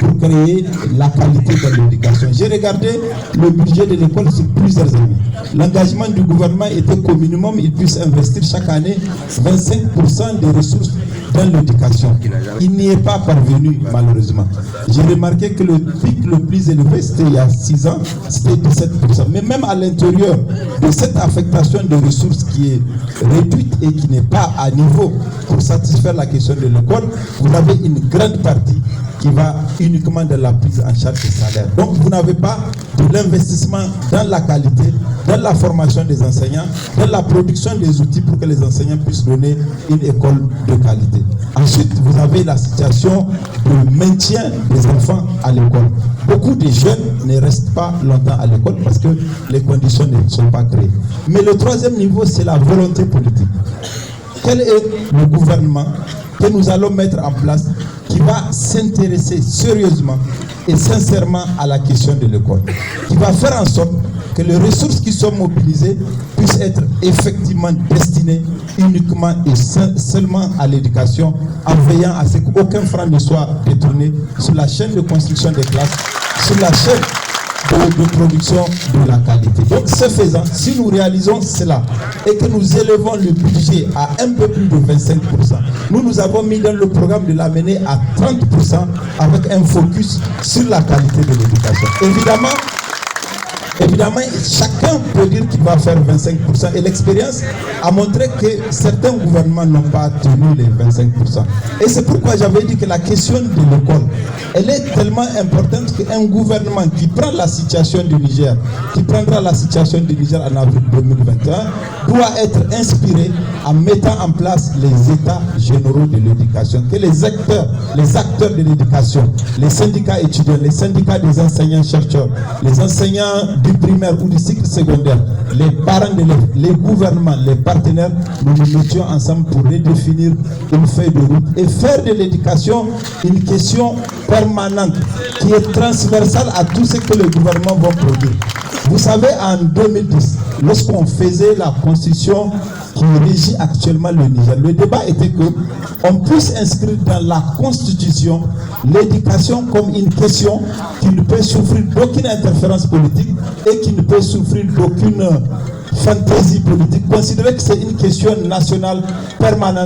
pour créer la qualité de l'éducation. J'ai regardé le budget de l'école sur plusieurs années. L'engagement du gouvernement était qu'au minimum, il puisse investir chaque année 25% des ressources dans l'éducation. Il n'y est pas parvenu, malheureusement. J'ai remarqué que le pic le plus élevé, c'était il y a 6 ans, c'était 17%. Mais même à l'intérieur de cette affectation de ressources qui est réduite et qui n'est pas à niveau pour satisfaire la question de l'école, vous avez une grande partie qui va uniquement dans la prise en charge des salaires. Donc vous n'avez pas de l'investissement dans la qualité, dans la formation des enseignants, dans la production des outils pour que les enseignants puissent donner une école de qualité. Ensuite, vous avez la situation de maintien des enfants à l'école. Beaucoup de jeunes ne restent pas longtemps à l'école parce que les conditions ne sont pas créées. Mais le troisième niveau, c'est la volonté politique. Quel est le gouvernement que nous allons mettre en place qui va s'intéresser sérieusement et sincèrement à la question de l'école, qui va faire en sorte que les ressources qui sont mobilisées puissent être effectivement destinées uniquement et seulement à l'éducation, en veillant à ce qu'aucun franc ne soit détourné sur la chaîne de construction des classes, sur la chaîne de production de la qualité. Donc, ce faisant, si nous réalisons cela et que nous élevons le budget à un peu plus de 25%, nous avons mis dans le programme de l'amener à 30% avec un focus sur la qualité de l'éducation. Évidemment, chacun peut dire qu'il va faire 25% et l'expérience a montré que certains gouvernements n'ont pas tenu les 25%. Et c'est pourquoi j'avais dit que la question de l'école, elle est tellement importante qu'un gouvernement qui prend la situation du Niger, qui prendra la situation du Niger en avril 2021, doit être inspiré en mettant en place les états généraux de l'éducation, que les acteurs de l'éducation, les syndicats étudiants, les syndicats des enseignants-chercheurs, les enseignants du primaire ou du cycle secondaire, les parents d'élèves, les gouvernements, les partenaires, nous nous mettions ensemble pour redéfinir une feuille de route et faire de l'éducation une question permanente qui est transversale à tout ce que le gouvernement va produire. Vous savez, en 2010, lorsqu'on faisait la constitution qui régit actuellement le Niger, le débat était qu'on puisse inscrire dans la constitution l'éducation comme une question qui ne peut souffrir d'aucune interférence politique et qui ne peut souffrir d'aucune fantaisie politique. Considérer que c'est une question nationale permanente